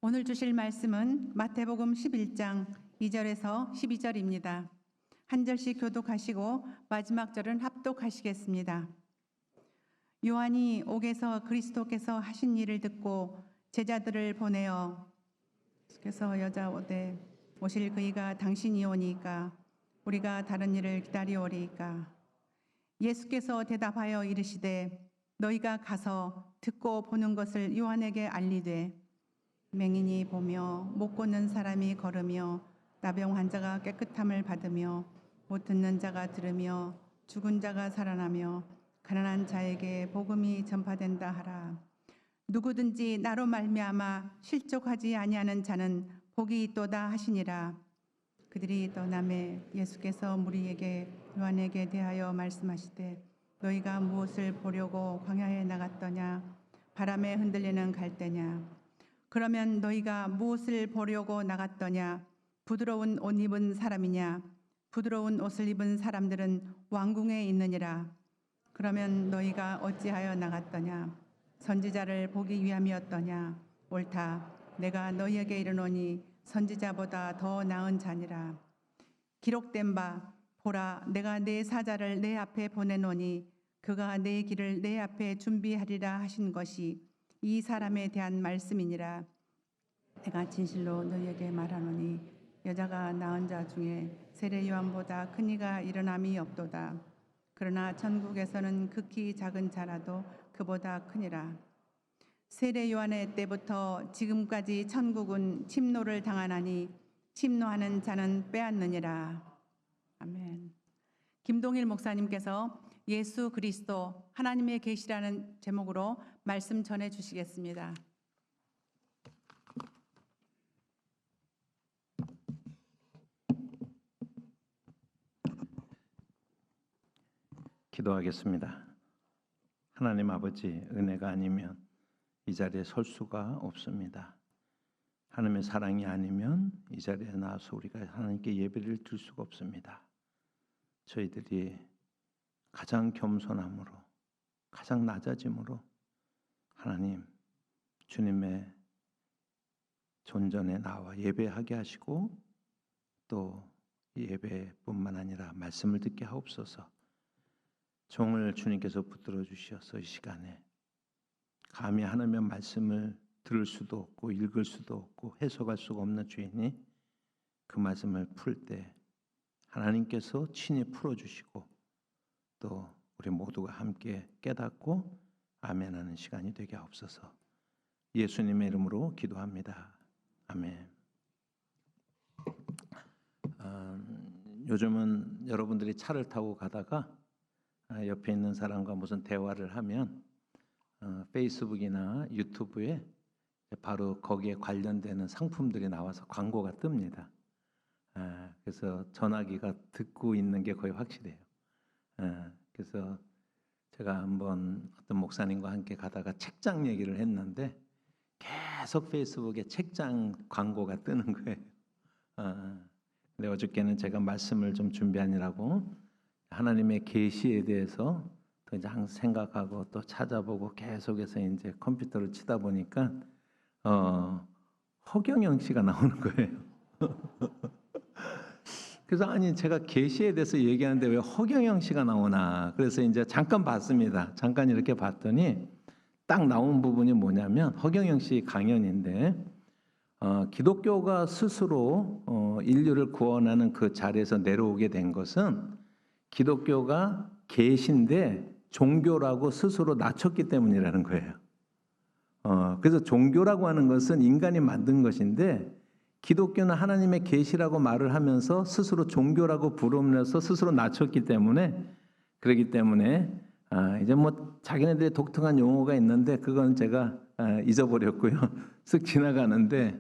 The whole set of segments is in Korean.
오늘 주실 말씀은 마태복음 11장 2절에서 12절입니다. 한 절씩 교독하시고 마지막 절은 합독하시겠습니다. 요한이 옥에서 그리스도께서 하신 일을 듣고 제자들을 보내어 그래서 여자 오되 오실 그이가 당신이 오니까 우리가 다른 일을 기다리오리이까. 예수께서 대답하여 이르시되 너희가 가서 듣고 보는 것을 요한에게 알리되 맹인이 보며 못 걷는 사람이 걸으며 나병 환자가 깨끗함을 받으며 못 듣는 자가 들으며 죽은 자가 살아나며 가난한 자에게 복음이 전파된다 하라. 누구든지 나로 말미암아 실족하지 아니하는 자는 복이 있도다 하시니라. 그들이 떠나매 예수께서 무리에게 요한에게 대하여 말씀하시되 너희가 무엇을 보려고 광야에 나갔더냐? 바람에 흔들리는 갈대냐? 그러면 너희가 무엇을 보려고 나갔더냐? 부드러운 옷 입은 사람이냐? 부드러운 옷을 입은 사람들은 왕궁에 있느니라. 그러면 너희가 어찌하여 나갔더냐? 선지자를 보기 위함이었더냐? 옳다. 내가 너희에게 이르노니 선지자보다 더 나은 자니라. 기록된 바 보라, 내가 내 사자를 내 앞에 보내노니 그가 내 길을 내 앞에 준비하리라 하신 것이 이 사람에 대한 말씀이니라. 내가 진실로 너희에게 말하노니 여자가 낳은 자 중에 세례 요한보다 큰 이가 일어남이 없도다. 그러나 천국에서는 극히 작은 자라도 그보다 크니라. 세례 요한의 때부터 지금까지 천국은 침노를 당하나니 침노하는 자는 빼앗느니라. 아멘. 김동일 목사님께서 예수 그리스도 하나님의 계시라는 제목으로 말씀 전해 주시겠습니다. 기도하겠습니다. 하나님 아버지, 은혜가 아니면 이 자리에 설 수가 없습니다. 하나님의 사랑이 아니면 이 자리에 나와서 우리가 하나님께 예배를 드릴 수가 없습니다. 저희들이 가장 겸손함으로, 가장 낮아짐으로 하나님, 주님의 존전에 나와 예배하게 하시고 또 예배뿐만 아니라 말씀을 듣게 하옵소서. 종을 주님께서 붙들어 주셔서 이 시간에 감히 하나님의 말씀을 들을 수도 없고 읽을 수도 없고 해석할 수가 없는 주인이 그 말씀을 풀 때 하나님께서 친히 풀어주시고 또 우리 모두가 함께 깨닫고 아멘하는 시간이 되게 하옵소서. 예수님의 이름으로 기도합니다. 아멘. 요즘은 여러분들이 차를 타고 가다가 옆에 있는 사람과 무슨 대화를 하면 페이스북이나 유튜브에 바로 거기에 관련되는 상품들이 나와서 광고가 뜹니다. 그래서 전화기가 듣고 있는 게 거의 확실해요. 그래서 제가 한번 어떤 목사님과 함께 가다가 책장 얘기를 했는데 계속 페이스북에 책장 광고가 뜨는 거예요. 근데 어저께는 제가 말씀을 좀 준비하느라고 하나님의 계시에 대해서 또 이제 항상 생각하고 또 찾아보고 계속해서 이제 컴퓨터를 치다 보니까 허경영 씨가 나오는 거예요. 그래서 아니 제가 계시에 대해서 얘기하는데 왜 허경영 씨가 나오나? 그래서 이제 잠깐 봤습니다. 잠깐 이렇게 봤더니 딱 나온 부분이 뭐냐면 허경영 씨 강연인데 기독교가 스스로 인류를 구원하는 그 자리에서 내려오게 된 것은 기독교가 계시인데 종교라고 스스로 낮췄기 때문이라는 거예요. 그래서 종교라고 하는 것은 인간이 만든 것인데 기독교는 하나님의 계시라고 말을 하면서 스스로 종교라고 부르면서 스스로 낮췄기 때문에 그렇기 때문에 이제 뭐 자기네들의 독특한 용어가 있는데 그건 제가 잊어버렸고요. 쓱 지나가는데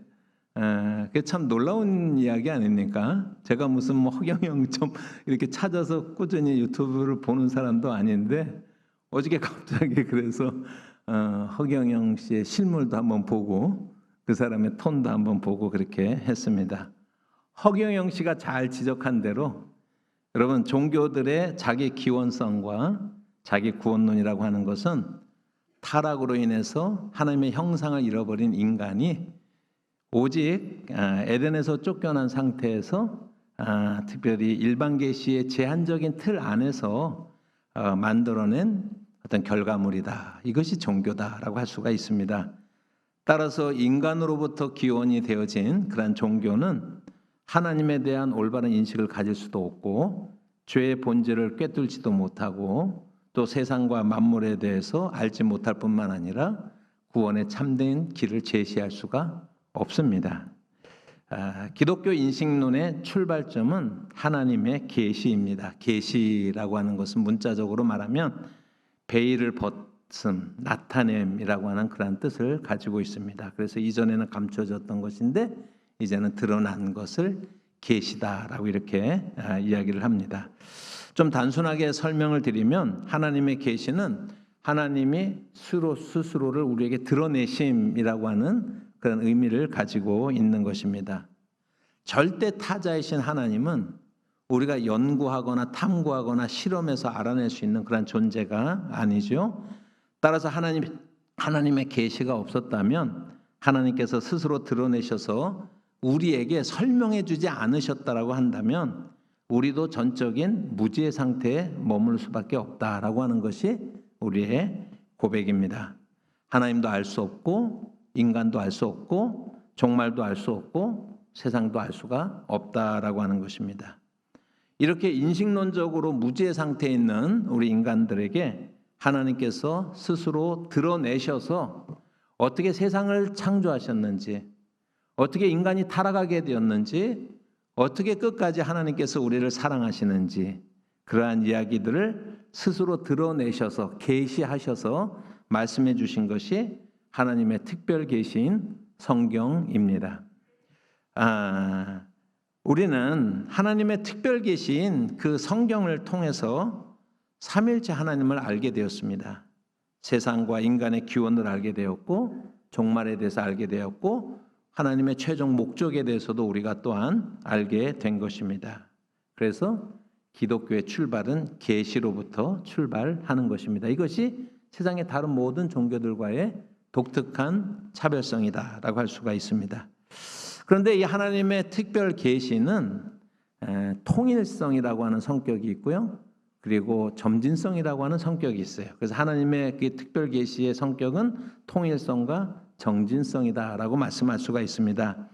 그게 참 놀라운 이야기 아닙니까? 제가 무슨 뭐 허경영 좀 이렇게 찾아서 꾸준히 유튜브를 보는 사람도 아닌데 어저께 갑자기 그래서 허경영 씨의 실물도 한번 보고 그 사람의 톤도 한번 보고 그렇게 했습니다. 허경영 씨가 잘 지적한 대로 여러분 종교들의 자기 기원성과 자기 구원론이라고 하는 것은 타락으로 인해서 하나님의 형상을 잃어버린 인간이 오직 에덴에서 쫓겨난 상태에서 특별히 일반 계시의 제한적인 틀 안에서 만들어낸 어떤 결과물이다. 이것이 종교다라고 할 수가 있습니다. 따라서 인간으로부터 기원이 되어진 그러한 종교는 하나님에 대한 올바른 인식을 가질 수도 없고 죄의 본질을 꿰뚫지도 못하고 또 세상과 만물에 대해서 알지 못할 뿐만 아니라 구원의 참된 길을 제시할 수가 없습니다. 기독교 인식론의 출발점은 하나님의 계시입니다. 계시라고 하는 것은 문자적으로 말하면 베일을 벗음, 나타냄이라고 하는 그런 뜻을 가지고 있습니다. 그래서 이전에는 감춰졌던 것인데 이제는 드러난 것을 계시다라고 이렇게 이야기를 합니다. 좀 단순하게 설명을 드리면 하나님의 계시는 하나님이 스스로를 우리에게 드러내심이라고 하는 그런 의미를 가지고 있는 것입니다. 절대 타자이신 하나님은 우리가 연구하거나 탐구하거나 실험해서 알아낼 수 있는 그런 존재가 아니죠. 따라서 하나님의 계시가 없었다면 하나님께서 스스로 드러내셔서 우리에게 설명해 주지 않으셨다라고 한다면 우리도 전적인 무지의 상태에 머물 수밖에 없다라고 하는 것이 우리의 고백입니다. 하나님도 알 수 없고 인간도 알 수 없고 종말도 알 수 없고 세상도 알 수가 없다라고 하는 것입니다. 이렇게 인식론적으로 무지의 상태에 있는 우리 인간들에게 하나님께서 스스로 드러내셔서 어떻게 세상을 창조하셨는지, 어떻게 인간이 타락하게 되었는지, 어떻게 끝까지 하나님께서 우리를 사랑하시는지 그러한 이야기들을 스스로 드러내셔서 계시하셔서 말씀해 주신 것이 하나님의 특별 계시인 성경입니다. 우리는 하나님의 특별 계시인 그 성경을 통해서 삼일체 하나님을 알게 되었습니다. 세상과 인간의 기원을 알게 되었고 종말에 대해서 알게 되었고 하나님의 최종 목적에 대해서도 우리가 또한 알게 된 것입니다. 그래서 기독교의 출발은 계시로부터 출발하는 것입니다. 이것이 세상의 다른 모든 종교들과의 독특한 차별성이다라고 할 수가 있습니다. 그런데 이 하나님의 특별 계시는 통일성이라고 하는 성격이 있고요. 그리고 점진성이라고 하는 성격이 있어요. 그래서 하나님의 그 특별 계시의 성격은 통일성과 정진성이다라고 말씀할 수가 있습니다.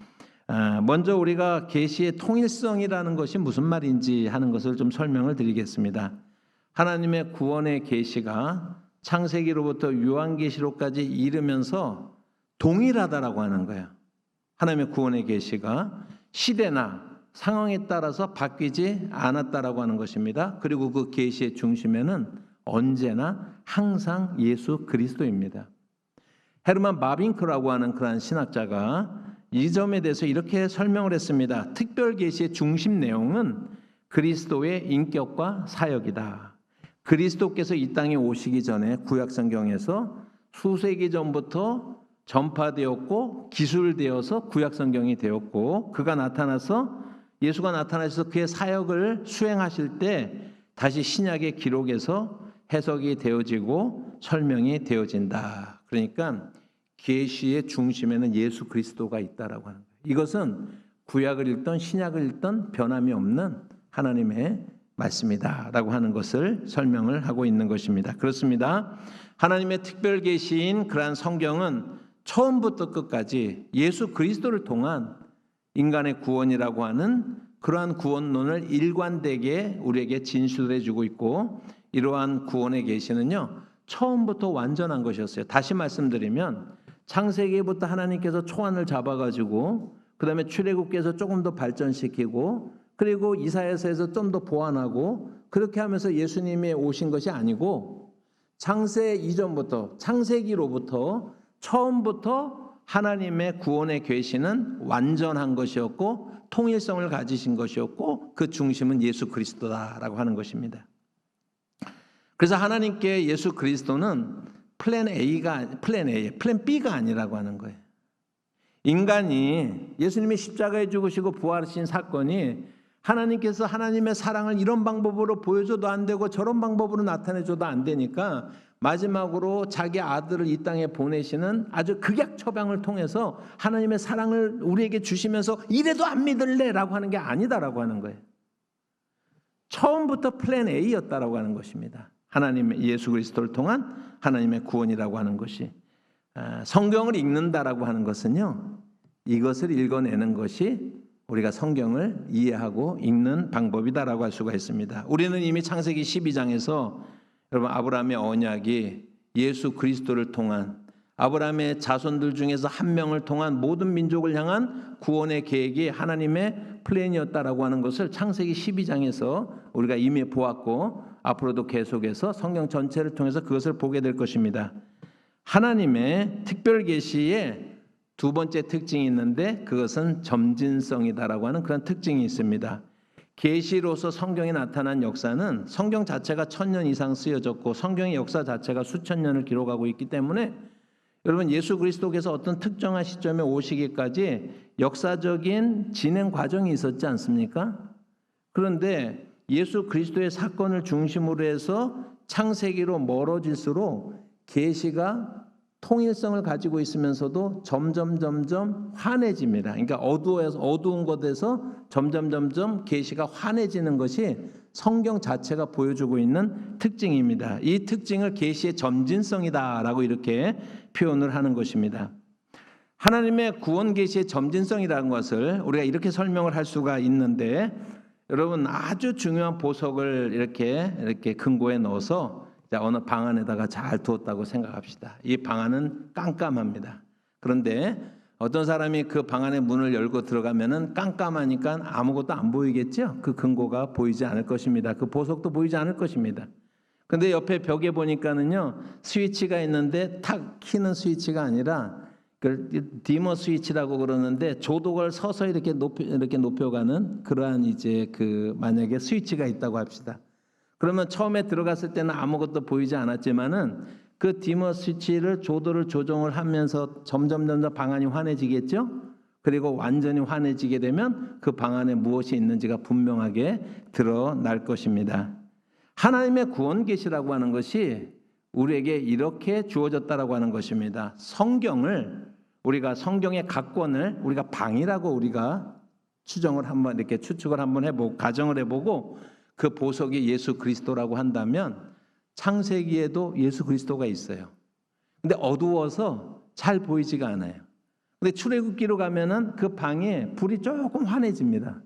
먼저 우리가 계시의 통일성이라는 것이 무슨 말인지 하는 것을 좀 설명을 드리겠습니다. 하나님의 구원의 계시가 창세기로부터 요한계시록까지 이르면서 동일하다라고 하는 거예요. 하나님의 구원의 계시가 시대나 상황에 따라서 바뀌지 않았다라고 하는 것입니다. 그리고 그 계시의 중심에는 언제나 항상 예수 그리스도입니다. 헤르만 바빙크라고 하는 그러한 신학자가 이 점에 대해서 이렇게 설명을 했습니다. 특별 계시의 중심 내용은 그리스도의 인격과 사역이다. 그리스도께서 이 땅에 오시기 전에 구약 성경에서 수세기 전부터 전파되었고 기술되어서 구약 성경이 되었고 그가 나타나서 예수가 나타나셔서 그의 사역을 수행하실 때 다시 신약의 기록에서 해석이 되어지고 설명이 되어진다. 그러니까 계시의 중심에는 예수 그리스도가 있다라고 하는 거예요. 이것은 구약을 읽던 신약을 읽던 변함이 없는 하나님의 말씀이다라고 하는 것을 설명을 하고 있는 것입니다. 그렇습니다. 하나님의 특별 계시인 그러한 성경은 처음부터 끝까지 예수 그리스도를 통한 인간의 구원이라고 하는 그러한 구원론을 일관되게 우리에게 진술해 주고 있고 이러한 구원의 계시는요 처음부터 완전한 것이었어요. 다시 말씀드리면 창세기부터 하나님께서 초안을 잡아가지고 그 다음에 출애굽기에서 조금 더 발전시키고 그리고 이사야서에서 좀 더 보완하고 그렇게 하면서 예수님이 오신 것이 아니고 창세 이전부터 창세기로부터 처음부터 하나님의 구원의 계시는 완전한 것이었고 통일성을 가지신 것이었고 그 중심은 예수 그리스도다라고 하는 것입니다. 그래서 하나님께 예수 그리스도는 플랜 B가 아니라고 하는 거예요. 인간이 예수님이 십자가에 죽으시고 부활하신 사건이 하나님께서 하나님의 사랑을 이런 방법으로 보여줘도 안 되고 저런 방법으로 나타내줘도 안 되니까 마지막으로 자기 아들을 이 땅에 보내시는 아주 극약 처방을 통해서 하나님의 사랑을 우리에게 주시면서 이래도 안 믿을래라고 하는 게 아니다라고 하는 거예요. 처음부터 플랜 A였다라고 하는 것입니다. 하나님의 예수 그리스도를 통한 하나님의 구원이라고 하는 것이, 성경을 읽는다라고 하는 것은요, 이것을 읽어내는 것이 우리가 성경을 이해하고 읽는 방법이다라고 할 수가 있습니다. 우리는 이미 창세기 12장에서 여러분 아브라함의 언약이 예수 그리스도를 통한, 아브라함의 자손들 중에서 한 명을 통한 모든 민족을 향한 구원의 계획이 하나님의 플랜이었다라고 하는 것을 창세기 12장에서 우리가 이미 보았고 앞으로도 계속해서 성경 전체를 통해서 그것을 보게 될 것입니다. 하나님의 특별 계시의 두 번째 특징이 있는데 그것은 점진성이다라고 하는 그런 특징이 있습니다. 계시로서 성경에 나타난 역사는 성경 자체가 1000년 이상 쓰여졌고 성경의 역사 자체가 수천 년을 기록하고 있기 때문에 여러분 예수 그리스도께서 어떤 특정한 시점에 오시기까지 역사적인 진행 과정이 있었지 않습니까? 그런데 예수 그리스도의 사건을 중심으로 해서 창세기로 멀어질수록 계시가 통일성을 가지고 있으면서도 점점 환해집니다. 그러니까 어두운 곳에서 점점 계시가 환해지는 것이 성경 자체가 보여주고 있는 특징입니다. 이 특징을 계시의 점진성이다라고 이렇게 표현을 하는 것입니다. 하나님의 구원 계시의 점진성이라는 것을 우리가 이렇게 설명을 할 수가 있는데, 여러분 아주 중요한 보석을 이렇게 금고에 넣어서 어느 방 안에다가 잘 두었다고 생각합시다. 이 방 안은 깜깜합니다. 그런데 어떤 사람이 그 방 안에 문을 열고 들어가면은 깜깜하니까 아무것도 안 보이겠죠? 그 금고가 보이지 않을 것입니다. 그 보석도 보이지 않을 것입니다. 근데 옆에 벽에 보니까는요, 스위치가 있는데 탁 키는 스위치가 아니라 그 디머 스위치라고 그러는데 조도걸 서서 이렇게 높여가는 그러한 이제 그 만약에 스위치가 있다고 합시다. 그러면 처음에 들어갔을 때는 아무것도 보이지 않았지만은 그 디머 스위치를 조도를 조정을 하면서 점점 방 안이 환해지겠죠? 그리고 완전히 환해지게 되면 그 방 안에 무엇이 있는지가 분명하게 드러날 것입니다. 하나님의 구원 계시라고 하는 것이 우리에게 이렇게 주어졌다라고 하는 것입니다. 성경을 우리가 성경의 각 권을 우리가 방이라고 우리가 추측을 한번 해보고 가정을 해보고 그 보석이 예수 그리스도라고 한다면 창세기에도 예수 그리스도가 있어요. 근데 어두워서 잘 보이지가 않아요. 근데 출애굽기로 가면은 그 방에 불이 조금 환해집니다.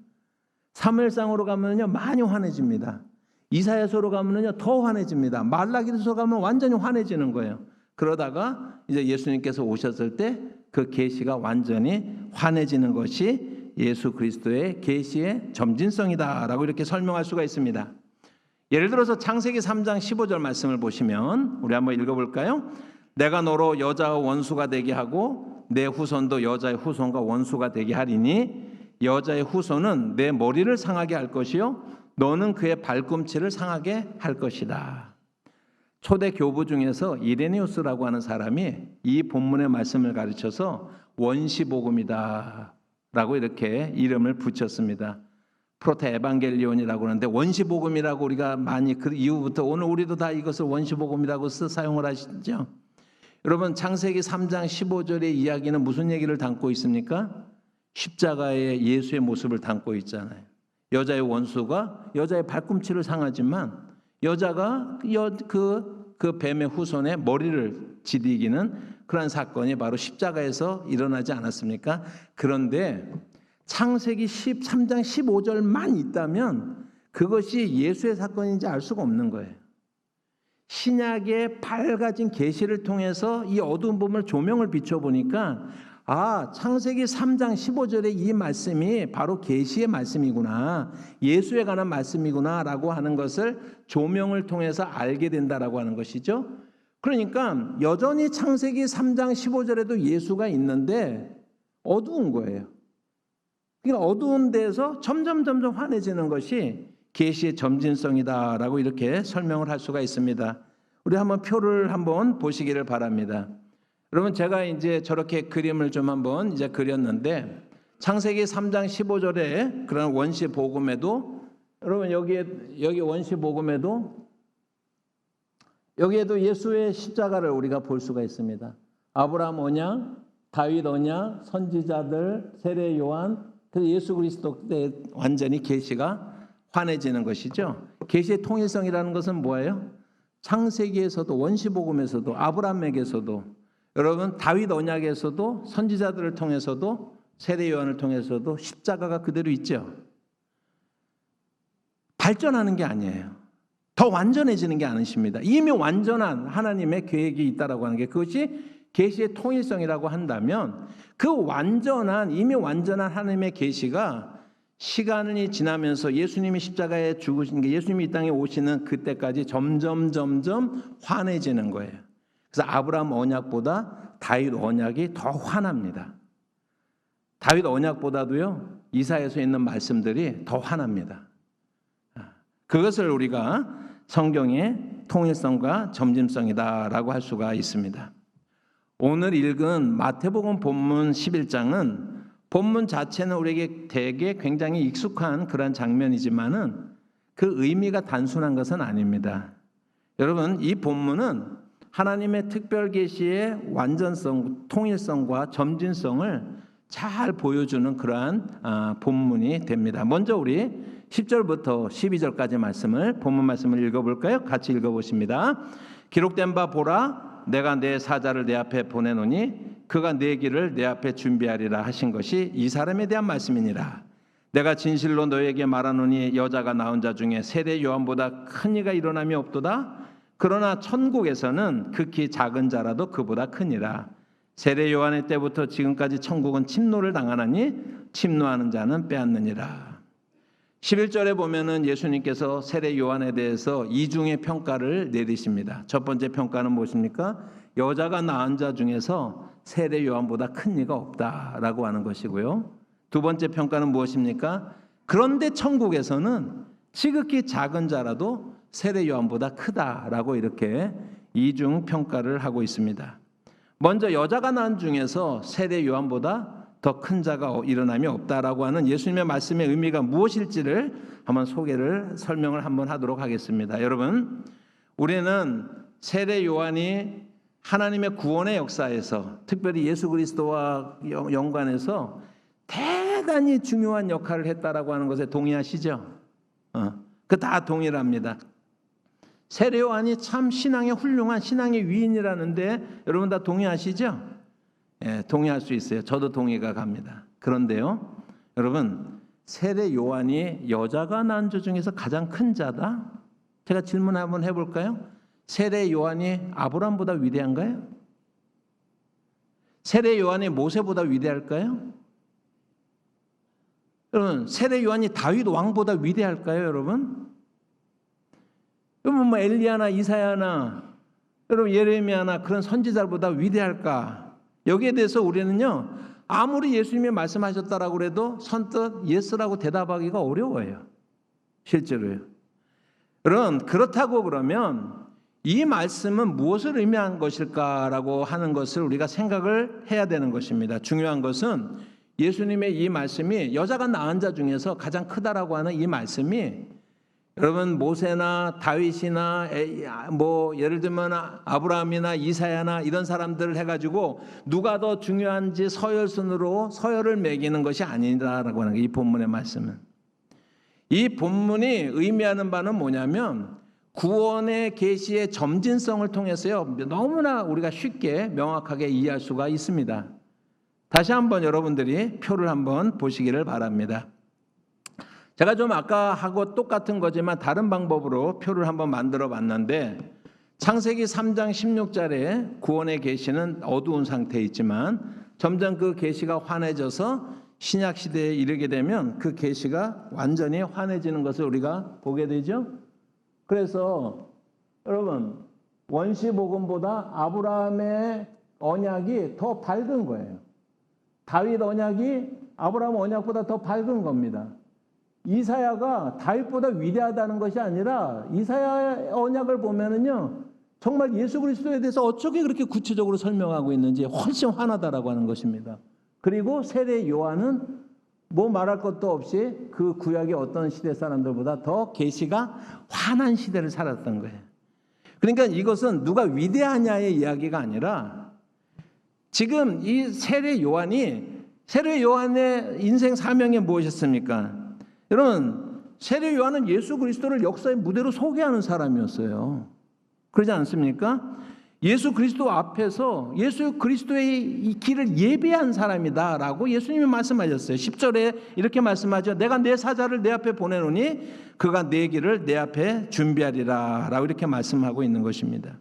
사무엘상으로 가면은요 많이 환해집니다. 이사야서로 가면은요 더 환해집니다. 말라기서 가면 완전히 환해지는 거예요. 그러다가 이제 예수님께서 오셨을 때 그 계시가 완전히 환해지는 것이 예수 그리스도의 계시의 점진성이다라고 이렇게 설명할 수가 있습니다. 예를 들어서 창세기 3장 15절 말씀을 보시면 우리 한번 읽어볼까요? 내가 너로 여자와 원수가 되게 하고 내 후손도 여자의 후손과 원수가 되게 하리니 여자의 후손은 내 머리를 상하게 할 것이요 너는 그의 발꿈치를 상하게 할 것이다. 초대 교부 중에서 이레니우스라고 하는 사람이 이 본문의 말씀을 가르쳐서 원시복음이다 라고 이렇게 이름을 붙였습니다. 프로테 에반겔리온이라고 하는데 원시복음이라고 우리가 많이 그 이후부터 오늘 우리도 다 이것을 원시복음이라고 사용을 하시죠. 여러분 창세기 3장 15절의 이야기는 무슨 얘기를 담고 있습니까? 십자가의 예수의 모습을 담고 있잖아요. 여자의 원수가 여자의 발꿈치를 상하지만 여자가 그 뱀의 후손의 머리를 지디기는 그런 사건이 바로 십자가에서 일어나지 않았습니까? 그런데 창세기 13장 15절만 있다면 그것이 예수의 사건인지 알 수가 없는 거예요. 신약의 밝아진 계시를 통해서 이 어두운 부분을 조명을 비춰보니까 창세기 3장 15절의 이 말씀이 바로 계시의 말씀이구나, 예수에 관한 말씀이구나라고 하는 것을 조명을 통해서 알게 된다라고 하는 것이죠. 그러니까 여전히 창세기 3장 15절에도 예수가 있는데 어두운 거예요. 그러니까 어두운 데서 점점 환해지는 것이 계시의 점진성이다라고 이렇게 설명을 할 수가 있습니다. 우리 한번 표를 한번 보시기를 바랍니다. 여러분 제가 이제 저렇게 그림을 좀 한번 이제 그렸는데 창세기 3장 15절에 그런 원시 복음에도 여러분 여기 원시 복음에도 여기에도 예수의 십자가를 우리가 볼 수가 있습니다. 아브라함 언약, 다윗 언약, 선지자들, 세례 요한, 그래서 예수 그리스도 때 완전히 계시가 환해지는 것이죠. 계시의 통일성이라는 것은 뭐예요? 창세기에서도 원시복음에서도 아브라함에게서도 여러분 다윗 언약에서도 선지자들을 통해서도 세례 요한을 통해서도 십자가가 그대로 있죠. 발전하는 게 아니에요. 더 완전해지는 게 아니십니다. 이미 완전한 하나님의 계획이 있다라고 하는 게 그것이 계시의 통일성이라고 한다면 그 완전한 이미 완전한 하나님의 계시가 시간이 지나면서 예수님이 십자가에 죽으신 게 예수님이 이 땅에 오시는 그때까지 점점 환해지는 거예요. 그래서 아브라함 언약보다 다윗 언약이 더 환합니다. 다윗 언약보다도요 이사야서에 있는 말씀들이 더 환합니다. 그것을 우리가 성경의 통일성과 점진성이다라고 할 수가 있습니다. 오늘 읽은 마태복음 본문 11장은 본문 자체는 우리에게 되게 굉장히 익숙한 그런 장면이지만은 그 의미가 단순한 것은 아닙니다. 여러분, 이 본문은 하나님의 특별 계시의 완전성, 통일성과 점진성을 잘 보여주는 그러한 본문이 됩니다. 먼저 우리 10절부터 12절까지 말씀을 본문 말씀을 읽어볼까요? 같이 읽어보십니다. 기록된 바 보라, 내가 내 사자를 내 앞에 보내노니 그가 내 길을 내 앞에 준비하리라 하신 것이 이 사람에 대한 말씀이니라. 내가 진실로 너에게 말하노니 여자가 낳은 자 중에 세례 요한보다 큰 이가 일어남이 없도다. 그러나 천국에서는 극히 작은 자라도 그보다 크니라. 세례 요한의 때부터 지금까지 천국은 침노를 당하나니 침노하는 자는 빼앗느니라. 11절에 보면은 예수님께서 세례 요한에 대해서 이중의 평가를 내리십니다. 첫 번째 평가는 무엇입니까? 여자가 낳은 자 중에서 세례 요한보다 큰 이가 없다라고 하는 것이고요. 두 번째 평가는 무엇입니까? 그런데 천국에서는 지극히 작은 자라도 세례 요한보다 크다라고 이렇게 이중 평가를 하고 있습니다. 먼저 여자가 낳은 중에서 세례 요한보다 더 큰 자가 일어남이 없다라고 하는 예수님의 말씀의 의미가 무엇일지를 한번 설명을 한번 하도록 하겠습니다. 여러분, 우리는 세례 요한이 하나님의 구원의 역사에서 특별히 예수 그리스도와 연관해서 대단히 중요한 역할을 했다라고 하는 것에 동의하시죠? 그 다 동일합니다. 세례 요한이 참 신앙의 훌륭한 신앙의 위인이라는데 여러분 다 동의하시죠? 예, 동의할 수 있어요. 저도 동의가 갑니다. 그런데요, 여러분, 세례 요한이 여자가 낳은 자 중에서 가장 큰 자다? 제가 질문 한번 해볼까요? 세례 요한이 아브라함보다 위대한가요? 세례 요한이 모세보다 위대할까요? 여러분, 세례 요한이 다윗 왕보다 위대할까요, 여러분? 여러분, 뭐 엘리야나 이사야나 여러분 예레미야나 그런 선지자보다 위대할까? 여기에 대해서 우리는요, 아무리 예수님이 말씀하셨다라고 그래도 선뜻 예스라고 대답하기가 어려워요. 실제로요. 그렇다고 그러면 이 말씀은 무엇을 의미한 것일까라고 하는 것을 우리가 생각을 해야 되는 것입니다. 중요한 것은 예수님의 이 말씀이 여자가 낳은 자 중에서 가장 크다라고 하는 이 말씀이 여러분 모세나 다윗이나 뭐 예를 들면 아브라함이나 이사야나 이런 사람들을 해가지고 누가 더 중요한지 서열순으로 서열을 매기는 것이 아니다라고 하는 게 이 본문의 말씀은. 이 본문이 의미하는 바는 뭐냐면 구원의 계시의 점진성을 통해서요 너무나 우리가 쉽게 명확하게 이해할 수가 있습니다. 다시 한번 여러분들이 표를 한번 보시기를 바랍니다. 제가 좀 아까 하고 똑같은 거지만 다른 방법으로 표를 한번 만들어 봤는데 창세기 3장 16절에 구원의 계시는 어두운 상태에 있지만 점점 그 계시가 환해져서 신약 시대에 이르게 되면 그 계시가 완전히 환해지는 것을 우리가 보게 되죠. 그래서 여러분 원시복음보다 아브라함의 언약이 더 밝은 거예요. 다윗 언약이 아브라함 언약보다 더 밝은 겁니다. 이사야가 다윗보다 위대하다는 것이 아니라 이사야 언약을 보면은요 정말 예수 그리스도에 대해서 어떻게 그렇게 구체적으로 설명하고 있는지 훨씬 환하다라고 하는 것입니다. 그리고 세례 요한은 뭐 말할 것도 없이 그 구약의 어떤 시대 사람들보다 더 계시가 환한 시대를 살았던 거예요. 그러니까 이것은 누가 위대하냐의 이야기가 아니라 지금 이 세례 요한의 인생 사명이 무엇이었습니까? 여러분, 세례 요한은 예수 그리스도를 역사의 무대로 소개하는 사람이었어요. 그러지 않습니까? 예수 그리스도 앞에서 예수 그리스도의 이 길을 예배한 사람이다라고 예수님이 말씀하셨어요. 10절에 이렇게 말씀하죠. 내가 내 사자를 내 앞에 보내노니 그가 내 길을 내 앞에 준비하리라 라고 이렇게 말씀하고 있는 것입니다.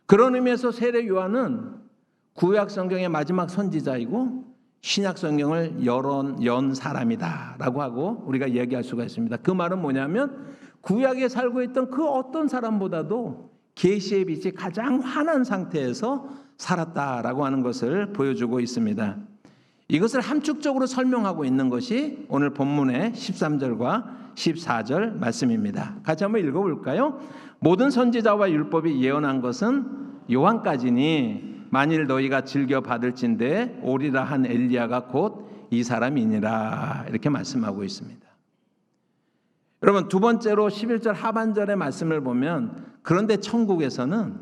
그런 의미에서 세례 요한은 구약 성경의 마지막 선지자이고 신약 성경을 연 사람이다라고 하고 우리가 얘기할 수가 있습니다. 그 말은 뭐냐면 구약에 살고 있던 그 어떤 사람보다도 계시의 빛이 가장 환한 상태에서 살았다라고 하는 것을 보여주고 있습니다. 이것을 함축적으로 설명하고 있는 것이 오늘 본문의 13절과 14절 말씀입니다. 같이 한번 읽어볼까요? 모든 선지자와 율법이 예언한 것은 요한까지니 만일 너희가 즐겨 받을진대 오리라 한 엘리야가 곧 이 사람이니라 이렇게 말씀하고 있습니다. 여러분, 두 번째로 11절 하반절의 말씀을 보면 그런데 천국에서는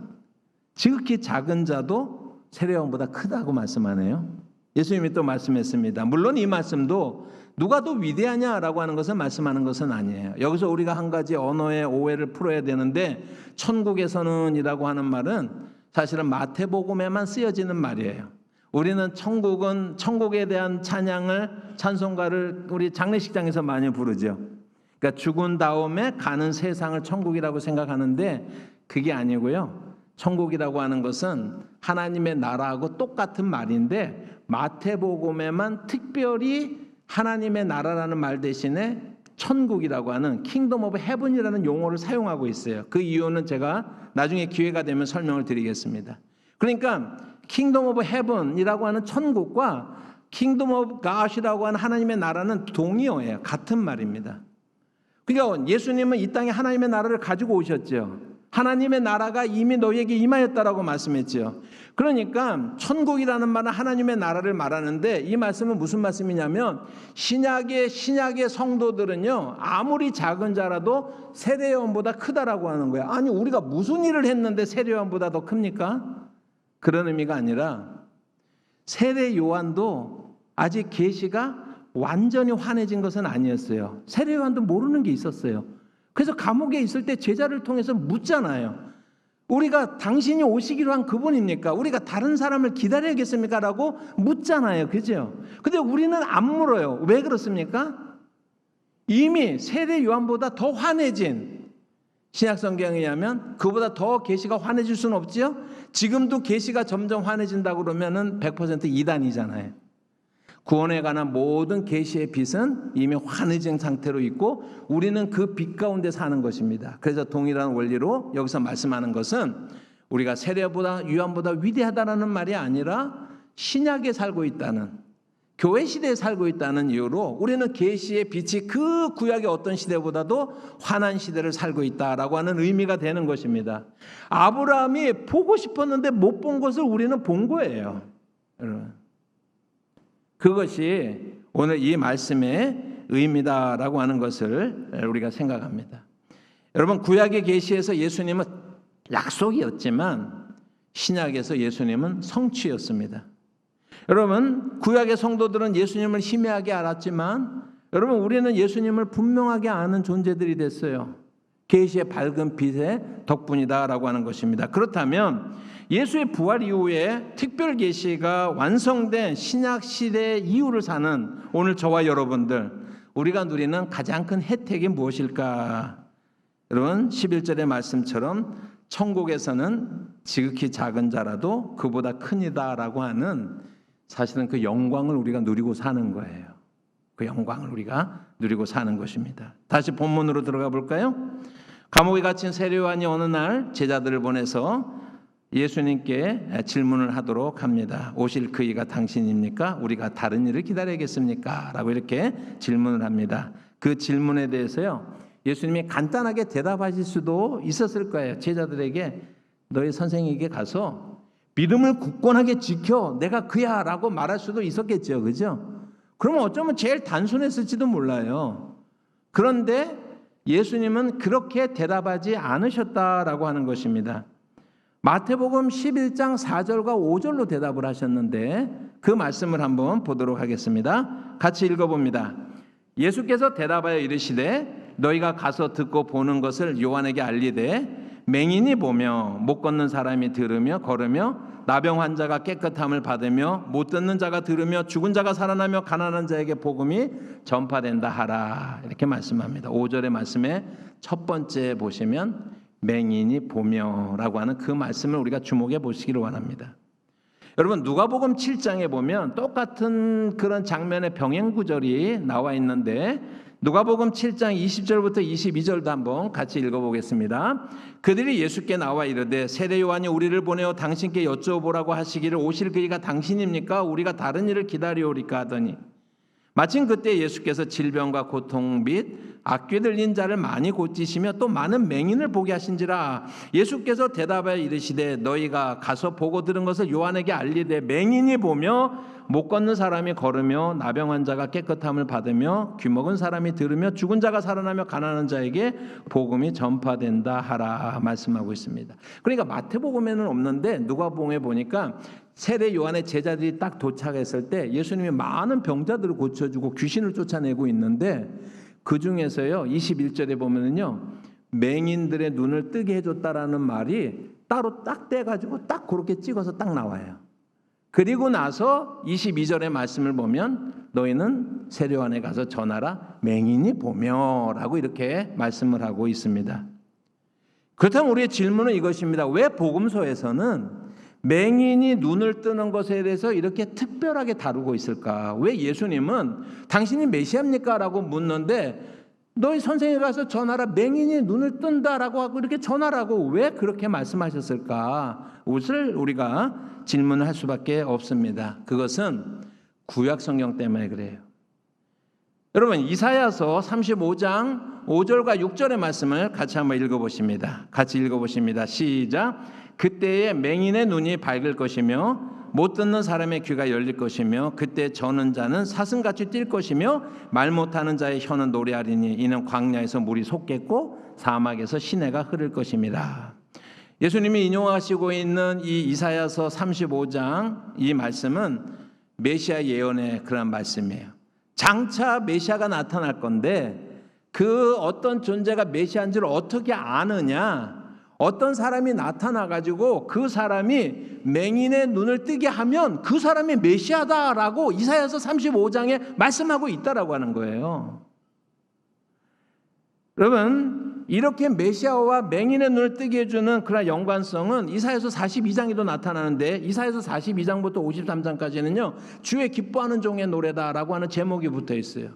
지극히 작은 자도 세례요한보다 크다고 말씀하네요. 예수님이 또 말씀했습니다. 물론 이 말씀도 누가 더 위대하냐라고 하는 것을 말씀하는 것은 아니에요. 여기서 우리가 한 가지 언어의 오해를 풀어야 되는데 천국에서는이라고 하는 말은 사실은 마태복음에만 쓰여지는 말이에요. 우리는 천국에 대한 찬송가를 우리 장례식장에서 많이 부르죠. 그러니까 죽은 다음에 가는 세상을 천국이라고 생각하는데 그게 아니고요. 천국이라고 하는 것은 하나님의 나라하고 똑같은 말인데 마태복음에만 특별히 하나님의 나라라는 말 대신에 천국이라고 하는 킹덤 오브 헤븐이라는 용어를 사용하고 있어요. 그 이유는 제가 나중에 기회가 되면 설명을 드리겠습니다. 그러니까 킹덤 오브 헤븐이라고 하는 천국과 킹덤 오브 갓이라고 하는 하나님의 나라는 동의어예요. 같은 말입니다. 그러니까 예수님은 이 땅에 하나님의 나라를 가지고 오셨죠. 하나님의 나라가 이미 너희에게 임하였다라고 말씀했죠. 그러니까 천국이라는 말은 하나님의 나라를 말하는데 이 말씀은 무슨 말씀이냐면 신약의 성도들은요 아무리 작은 자라도 세례 요한보다 크다라고 하는 거예요. 아니 우리가 무슨 일을 했는데 세례 요한보다 더 큽니까? 그런 의미가 아니라 세례 요한도 아직 계시가 완전히 환해진 것은 아니었어요. 세례 요한도 모르는 게 있었어요. 그래서 감옥에 있을 때 제자를 통해서 묻잖아요. 우리가 당신이 오시기로 한 그분입니까? 우리가 다른 사람을 기다려야겠습니까? 라고 묻잖아요. 그죠? 근데 우리는 안 물어요. 왜 그렇습니까? 이미 세례 요한보다 더 환해진 신약 성경에 의하면 그보다 더 계시가 환해질 수는 없지요. 지금도 계시가 점점 환해진다고 그러면은 100% 이단이잖아요. 구원에 관한 모든 계시의 빛은 이미 환해진 상태로 있고 우리는 그 빛 가운데 사는 것입니다. 그래서 동일한 원리로 여기서 말씀하는 것은 우리가 세례보다 요한보다 위대하다는 말이 아니라 신약에 살고 있다는 교회 시대에 살고 있다는 이유로 우리는 계시의 빛이 그 구약의 어떤 시대보다도 환한 시대를 살고 있다라고 하는 의미가 되는 것입니다. 아브라함이 보고 싶었는데 못 본 것을 우리는 본 거예요. 여러분. 그것이 오늘 이 말씀의 의미다라고 하는 것을 우리가 생각합니다. 여러분 구약의 계시에서 예수님은 약속이었지만 신약에서 예수님은 성취였습니다. 여러분 구약의 성도들은 예수님을 희미하게 알았지만 여러분 우리는 예수님을 분명하게 아는 존재들이 됐어요. 계시의 밝은 빛의 덕분이다라고 하는 것입니다. 그렇다면 예수의 부활 이후에 특별 계시가 완성된 신약 시대 이후를 사는 오늘 저와 여러분들 우리가 누리는 가장 큰 혜택이 무엇일까? 여러분 11절의 말씀처럼 천국에서는 지극히 작은 자라도 그보다 크니다라고 하는 사실은 그 영광을 우리가 누리고 사는 거예요. 그 영광을 우리가 누리고 사는 것입니다. 다시 본문으로 들어가 볼까요? 감옥에 갇힌 세례 요한이 어느 날 제자들을 보내서 예수님께 질문을 하도록 합니다. 오실 그 이가 당신입니까? 우리가 다른 일을 기다려야겠습니까? 라고 이렇게 질문을 합니다. 그 질문에 대해서요 예수님이 간단하게 대답하실 수도 있었을 거예요. 제자들에게 너희 선생에게 가서 믿음을 굳건하게 지켜 내가 그야 라고 말할 수도 있었겠죠. 그죠? 그러면 어쩌면 제일 단순했을지도 몰라요. 그런데 예수님은 그렇게 대답하지 않으셨다라고 하는 것입니다. 마태복음 11장 4절과 5절로 대답을 하셨는데 그 말씀을 한번 보도록 하겠습니다. 같이 읽어봅니다. 예수께서 대답하여 이르시되 너희가 가서 듣고 보는 것을 요한에게 알리되 맹인이 보며 못 걷는 사람이 들으며 걸으며 나병 환자가 깨끗함을 받으며 못 듣는 자가 들으며 죽은 자가 살아나며 가난한 자에게 복음이 전파된다 하라. 이렇게 말씀합니다. 5절의 말씀에 첫 번째 보시면 맹인이 보며라고 하는 그 말씀을 우리가 주목해 보시기를 원합니다. 여러분 누가복음 7장에 보면 똑같은 그런 장면의 병행 구절이 나와 있는데 누가복음 7장 20절부터 22절도 한번 같이 읽어보겠습니다. 그들이 예수께 나와 이르되 세례 요한이 우리를 보내어 당신께 여쭤보라고 하시기를 오실 그이가 당신입니까? 우리가 다른 일을 기다리오리까 하더니 마침 그때 예수께서 질병과 고통 및 악귀 들린 자를 많이 고치시며 또 많은 맹인을 보게 하신지라. 예수께서 대답하여 이르시되 너희가 가서 보고 들은 것을 요한에게 알리되 맹인이 보며 못 걷는 사람이 걸으며 나병 환자가 깨끗함을 받으며 귀먹은 사람이 들으며 죽은 자가 살아나며 가난한 자에게 복음이 전파된다 하라 말씀하고 있습니다. 그러니까 마태복음에는 없는데 누가복음에 보니까 세례 요한의 제자들이 딱 도착했을 때 예수님이 많은 병자들을 고쳐주고 귀신을 쫓아내고 있는데 그 중에서요 21절에 보면은요 맹인들의 눈을 뜨게 해줬다라는 말이 따로 딱 떼가지고 딱 그렇게 찍어서 딱 나와요. 그리고 나서 22절의 말씀을 보면 너희는 세례 요한에 가서 전하라 맹인이 보며라고 이렇게 말씀을 하고 있습니다. 그렇다면 우리의 질문은 이것입니다. 왜 복음서에서는 맹인이 눈을 뜨는 것에 대해서 이렇게 특별하게 다루고 있을까? 왜 예수님은 당신이 메시아입니까? 라고 묻는데 너희 선생에 가서 전하라 맹인이 눈을 뜬다라고 하고 이렇게 전하라고 왜 그렇게 말씀하셨을까? 그것을 우리가 질문을 할 수밖에 없습니다. 그것은 구약 성경 때문에 그래요. 여러분 이사야서 35장 5절과 6절의 말씀을 같이 한번 읽어보십니다. 같이 읽어보십니다. 시작. 그때에 맹인의 눈이 밝을 것이며 못 듣는 사람의 귀가 열릴 것이며 그때 저는 자는 사슴같이 뛸 것이며 말 못하는 자의 혀는 노래하리니 이는 광야에서 물이 솟겠고 사막에서 시내가 흐를 것입니다. 예수님이 인용하시고 있는 이 이사야서 35장 이 말씀은 메시아 예언의 그런 말씀이에요. 장차 메시아가 나타날 건데 그 어떤 존재가 메시아인지를 어떻게 아느냐? 어떤 사람이 나타나가지고 그 사람이 맹인의 눈을 뜨게 하면 그 사람이 메시아다라고 이사야서 35장에 말씀하고 있다라고 하는 거예요. 여러분 이렇게 메시아와 맹인의 눈을 뜨게 해주는 그런 연관성은 이사야서 42장에도 나타나는데 이사야서 42장부터 53장까지는요 주의 기뻐하는 종의 노래다라고 하는 제목이 붙어 있어요.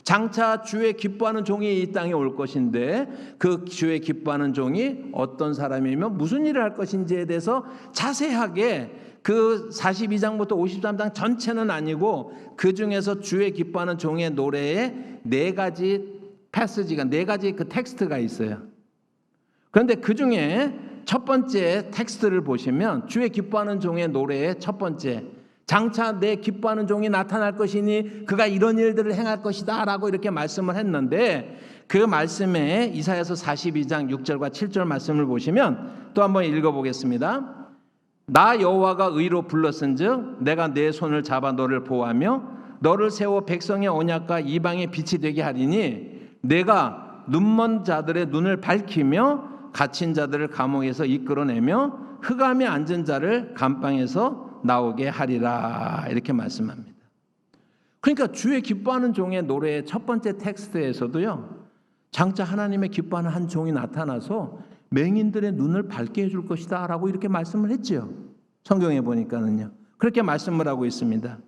장차 주의 기뻐하는 종이 이 땅에 올 것인데 그 주의 기뻐하는 종이 어떤 사람이며 무슨 일을 할 것인지에 대해서 자세하게 그 42장부터 53장 전체는 아니고 그 중에서 주의 기뻐하는 종의 노래에 네 가지 패스지가 네 가지 그 텍스트가 있어요. 그런데 그 중에 첫 번째 텍스트를 보시면 주의 기뻐하는 종의 노래의 첫 번째 장차 내 기뻐하는 종이 나타날 것이니 그가 이런 일들을 행할 것이다 라고 이렇게 말씀을 했는데 그 말씀에 이사야서 42장 6절과 7절 말씀을 보시면 또 한번 읽어보겠습니다. 나 여호와가 의로 불렀은즉 내가 내 손을 잡아 너를 보호하며 너를 세워 백성의 언약과 이방의 빛이 되게 하리니 내가 눈먼 자들의 눈을 밝히며 갇힌 자들을 감옥에서 이끌어내며 흑암에 앉은 자를 감방에서 나오게 하리라 이렇게 말씀합니다. 그러니까 주의 기뻐하는 종의 노래의 첫 번째 텍스트에서도요 장차 하나님의 기뻐하는 한 종이 나타나서 맹인들의 눈을 밝게 해줄 것이다 라고 이렇게 말씀을 했죠. 성경에 보니까는요 그렇게 말씀을 하고 있습니다.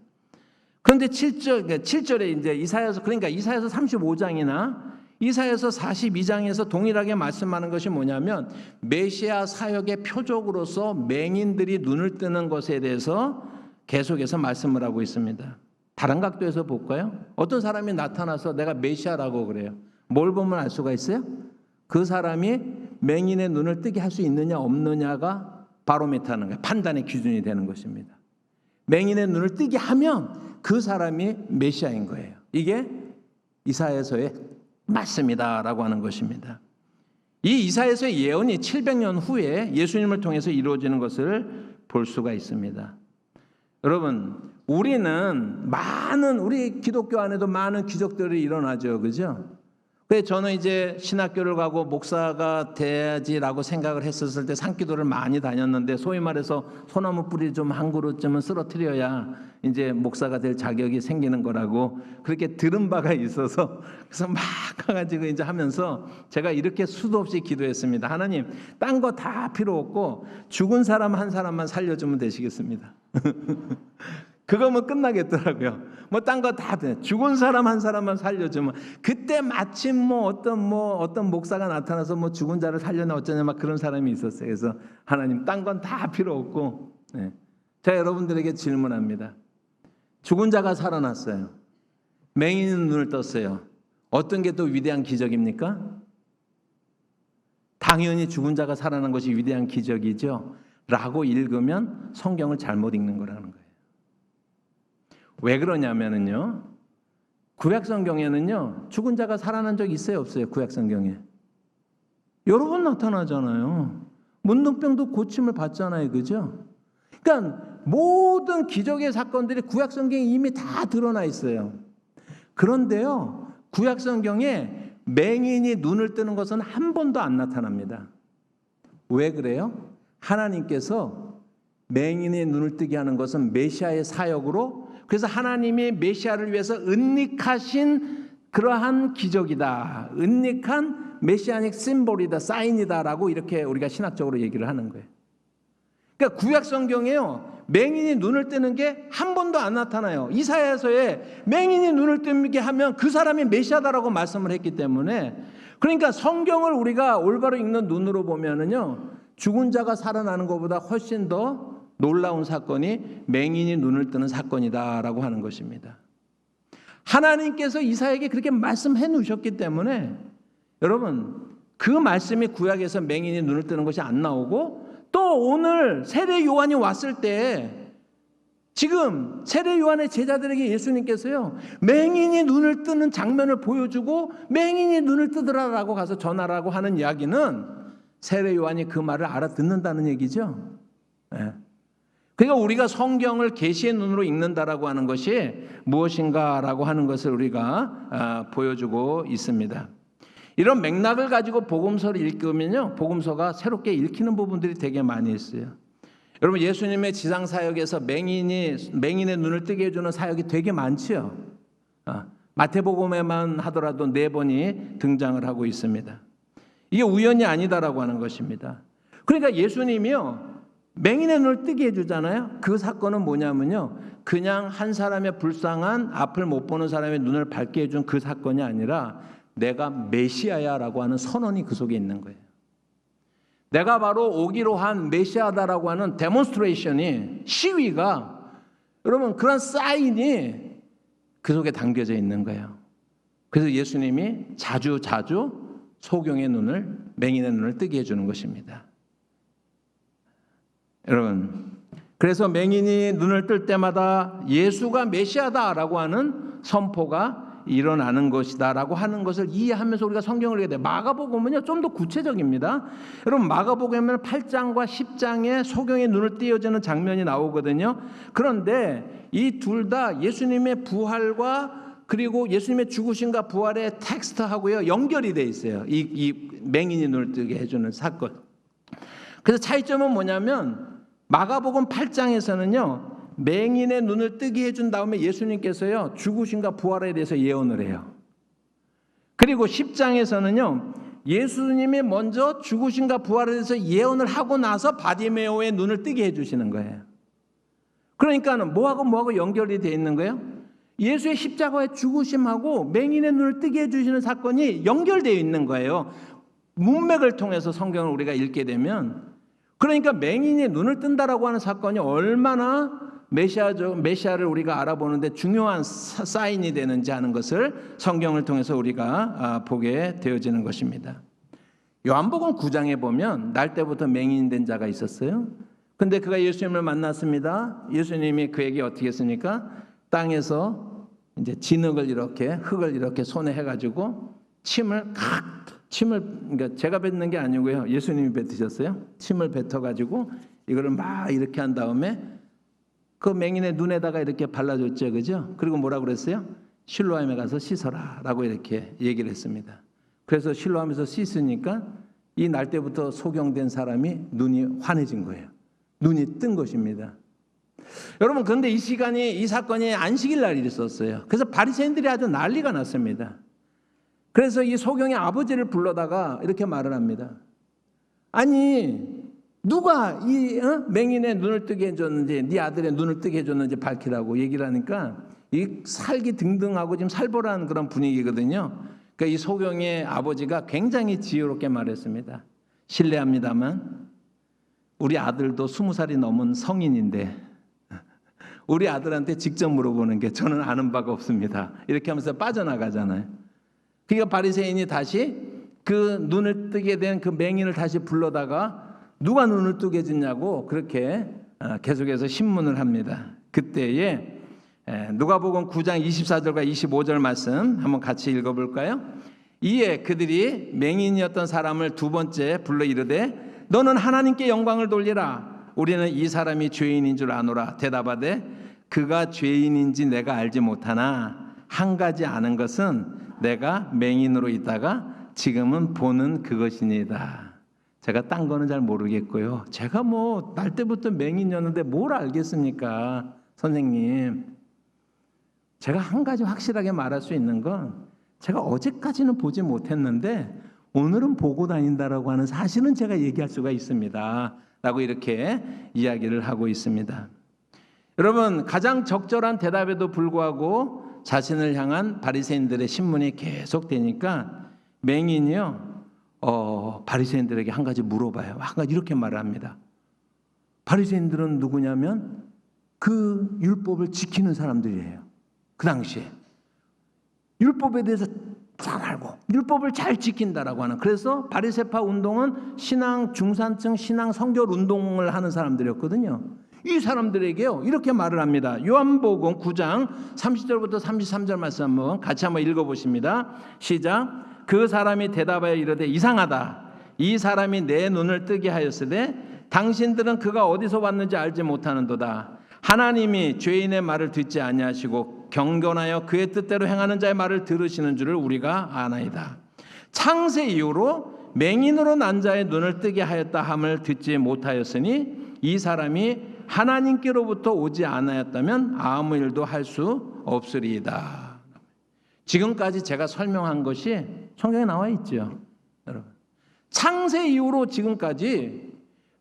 그런데 7절에 이제 이사야서 그러니까 이사야서 35장이나 이사야서 42장에서 동일하게 말씀하는 것이 뭐냐면 메시아 사역의 표적으로서 맹인들이 눈을 뜨는 것에 대해서 계속해서 말씀을 하고 있습니다. 다른 각도에서 볼까요? 어떤 사람이 나타나서 내가 메시아라고 그래요. 뭘 보면 알 수가 있어요? 그 사람이 맹인의 눈을 뜨게 할 수 있느냐 없느냐가 바로미터는 거예요. 판단의 기준이 되는 것입니다. 맹인의 눈을 뜨게 하면 그 사람이 메시아인 거예요. 이게 이사야서의 맞습니다라고 하는 것입니다. 이 이사야서의 예언이 700년 후에 예수님을 통해서 이루어지는 것을 볼 수가 있습니다. 여러분, 우리 기독교 안에도 많은 기적들이 일어나죠, 그죠? 그래서 저는 이제 신학교를 가고 목사가 돼야지라고 생각을 했었을 때 산기도를 많이 다녔는데, 소위 말해서 소나무 뿌리 좀 한 그루쯤은 쓰러뜨려야 이제 목사가 될 자격이 생기는 거라고 그렇게 들은 바가 있어서, 그래서 막 가가지고 이제 하면서 제가 이렇게 수도 없이 기도했습니다. 하나님, 딴 거 다 필요 없고 죽은 사람 한 사람만 살려주면 되시겠습니다. 그거면 끝나겠더라고요. 뭐 딴 거 다 돼. 죽은 사람 한 사람만 살려주면, 그때 마침 어떤 목사가 나타나서 죽은 자를 살려나 어쩌냐 막 그런 사람이 있었어요. 그래서 하나님, 딴 건 다 필요 없고. 네. 제가 여러분들에게 질문합니다. 죽은 자가 살아났어요. 맹인은 눈을 떴어요. 어떤 게 더 위대한 기적입니까? 당연히 죽은 자가 살아난 것이 위대한 기적이죠. 라고 읽으면 성경을 잘못 읽는 거라는 거예요. 왜 그러냐면은요, 구약성경에는요 죽은 자가 살아난 적 있어요, 없어요? 구약성경에 여러 번 나타나잖아요. 문둥병도 고침을 받잖아요, 그죠? 그러니까 모든 기적의 사건들이 구약성경에 이미 다 드러나 있어요. 그런데요, 구약성경에 맹인이 눈을 뜨는 것은 한 번도 안 나타납니다. 왜 그래요? 하나님께서 맹인의 눈을 뜨게 하는 것은 메시아의 사역으로, 그래서 하나님이 메시아를 위해서 은닉하신 그러한 기적이다, 은닉한 메시아닉 심볼이다, 사인이다라고 이렇게 우리가 신학적으로 얘기를 하는 거예요. 그러니까 구약 성경에요, 맹인이 눈을 뜨는 게 한 번도 안 나타나요. 이사야서에 맹인이 눈을 뜨게 하면 그 사람이 메시아다라고 말씀을 했기 때문에, 그러니까 성경을 우리가 올바로 읽는 눈으로 보면은요, 죽은 자가 살아나는 것보다 훨씬 더 놀라운 사건이 맹인이 눈을 뜨는 사건이다라고 하는 것입니다. 하나님께서 이사야에게 그렇게 말씀해 놓으셨기 때문에, 여러분, 그 말씀이 구약에서 맹인이 눈을 뜨는 것이 안 나오고, 또 오늘 세례 요한이 왔을 때 지금 세례 요한의 제자들에게 예수님께서요 맹인이 눈을 뜨는 장면을 보여주고 맹인이 눈을 뜨더라라고 가서 전하라고 하는 이야기는 세례 요한이 그 말을 알아듣는다는 얘기죠. 네. 그러니까 우리가 성경을 계시의 눈으로 읽는다라고 하는 것이 무엇인가라고 하는 것을 우리가 보여주고 있습니다. 이런 맥락을 가지고 복음서를 읽으면요, 복음서가 새롭게 읽히는 부분들이 되게 많이 있어요. 여러분, 예수님의 지상 사역에서 맹인의 눈을 뜨게 해주는 사역이 되게 많지요. 마태복음에만 하더라도 4번이 등장을 하고 있습니다. 이게 우연이 아니다라고 하는 것입니다. 그러니까 예수님이요 맹인의 눈을 뜨게 해주잖아요. 그 사건은 뭐냐면요, 그냥 한 사람의 불쌍한 앞을 못 보는 사람의 눈을 밝게 해준 그 사건이 아니라 내가 메시아야라고 하는 선언이 그 속에 있는 거예요. 내가 바로 오기로 한 메시아다라고 하는 데몬스트레이션이, 시위가, 여러분 그런 사인이 그 속에 담겨져 있는 거예요. 그래서 예수님이 자주 소경의 눈을, 맹인의 눈을 뜨게 해주는 것입니다. 여러분, 그래서 맹인이 눈을 뜰 때마다 예수가 메시아다라고 하는 선포가 일어나는 것이다라고 하는 것을 이해하면서 우리가 성경을 읽게 돼요. 마가복음은요 좀 더 구체적입니다. 여러분, 마가복음에는 8장과 10장에 소경의 눈을 띄어주는 장면이 나오거든요. 그런데 이 둘 다 예수님의 부활과 그리고 예수님의 죽으심과 부활의 텍스트하고요 연결이 돼 있어요. 이 맹인이 눈을 뜨게 해주는 사건. 그래서 차이점은 뭐냐면, 마가복음 8장에서는요 맹인의 눈을 뜨게 해준 다음에 예수님께서요 죽으심과 부활에 대해서 예언을 해요. 그리고 10장에서는요 예수님이 먼저 죽으심과 부활에 대해서 예언을 하고 나서 바디메오의 눈을 뜨게 해주시는 거예요. 그러니까 뭐하고 연결이 되어 있는 거예요? 예수의 십자가의 죽으심하고 맹인의 눈을 뜨게 해주시는 사건이 연결되어 있는 거예요. 문맥을 통해서 성경을 우리가 읽게 되면, 그러니까 맹인이 눈을 뜬다라고 하는 사건이 얼마나 메시아를 우리가 알아보는데 중요한 사인이 되는지 하는 것을 성경을 통해서 우리가 보게 되어지는 것입니다. 요한복음 9장에 보면 날 때부터 맹인 된 자가 있었어요. 근데 그가 예수님을 만났습니다. 예수님이 그에게 어떻게 했습니까? 땅에서 이제 진흙을 이렇게, 흙을 이렇게 손에 해가지고 그러니까 제가 뱉는 게 아니고요. 예수님이 뱉으셨어요. 침을 뱉어가지고 이거를 막 이렇게 한 다음에 그 맹인의 눈에다가 이렇게 발라줬죠, 그죠? 그리고 뭐라고 그랬어요? 실로암에 가서 씻어라라고 이렇게 얘기를 했습니다. 그래서 실로암에서 씻으니까 이 날 때부터 소경된 사람이 눈이 환해진 거예요. 눈이 뜬 것입니다. 여러분, 그런데 이 사건이 안식일 날 있었어요. 그래서 바리새인들이 아주 난리가 났습니다. 그래서 이 소경의 아버지를 불러다가 이렇게 말을 합니다. 아니, 누가 이 맹인의 눈을 뜨게 해줬는지, 네 아들의 눈을 뜨게 해줬는지 밝히라고 얘기를 하니까 이 살기 등등하고 지금 살벌한 그런 분위기거든요. 그러니까 이 소경의 아버지가 굉장히 지혜롭게 말했습니다. 실례합니다만 우리 아들도 20살이 넘은 성인인데 우리 아들한테 직접 물어보는 게 저는 아는 바가 없습니다. 이렇게 하면서 빠져나가잖아요. 그러니까 바리새인이 다시 그 눈을 뜨게 된 그 맹인을 다시 불러다가 누가 눈을 뜨게 해줬냐고 그렇게 계속해서 신문을 합니다. 그때에 누가복음 9장 24절과 25절 말씀 한번 같이 읽어볼까요? 이에 그들이 맹인이었던 사람을 두 번째 불러 이르되 너는 하나님께 영광을 돌리라. 우리는 이 사람이 죄인인 줄 아노라. 대답하되 그가 죄인인지 내가 알지 못하나 한 가지 아는 것은 내가 맹인으로 있다가 지금은 보는 그것이니이다. 제가 딴 거는 잘 모르겠고요. 제가 뭐 날 때부터 맹인이었는데 뭘 알겠습니까, 선생님? 제가 한 가지 확실하게 말할 수 있는 건 제가 어제까지는 보지 못했는데 오늘은 보고 다닌다라고 하는 사실은 제가 얘기할 수가 있습니다. 라고 이렇게 이야기를 하고 있습니다. 여러분, 가장 적절한 대답에도 불구하고 자신을 향한 바리새인들의 신문이 계속되니까 맹인이요, 바리새인들에게 한 가지 물어봐요. 한 가지 이렇게 말을 합니다. 바리새인들은 누구냐면 그 율법을 지키는 사람들이에요. 그 당시에 율법에 대해서 잘 알고 율법을 잘 지킨다라고 하는, 그래서 바리새파 운동은 신앙 중산층 신앙 성결 운동을 하는 사람들이었거든요. 이 사람들에게요 이렇게 말을 합니다. 요한복음 9장 30절부터 33절 말씀 한번 같이 한번 읽어보십니다. 시작. 그 사람이 대답하여 이르되 이상하다. 이 사람이 내 눈을 뜨게 하였으되 당신들은 그가 어디서 왔는지 알지 못하는도다. 하나님이 죄인의 말을 듣지 아니하시고 경건하여 그의 뜻대로 행하는 자의 말을 들으시는 줄을 우리가 아나이다. 창세 이후로 맹인으로 난 자의 눈을 뜨게 하였다 함을 듣지 못하였으니 이 사람이 하나님께로부터 오지 않았다면 아무 일도 할 수 없으리이다. 지금까지 제가 설명한 것이 성경에 나와 있죠. 여러분, 창세 이후로 지금까지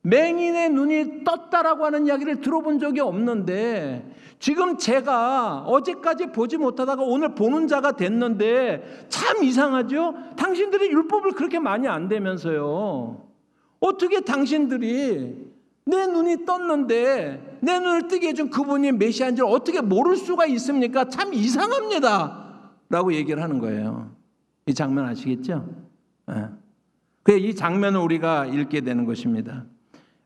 맹인의 눈이 떴다라고 하는 이야기를 들어본 적이 없는데 지금 제가 어제까지 보지 못하다가 오늘 보는 자가 됐는데 참 이상하죠? 당신들이 율법을 그렇게 많이 안 되면서요. 어떻게 당신들이 내 눈이 떴는데 내 눈을 뜨게 해준 그분이 메시아인 줄 어떻게 모를 수가 있습니까? 참 이상합니다. 라고 얘기를 하는 거예요. 이 장면 아시겠죠? 그래서 이 장면을 우리가 읽게 되는 것입니다.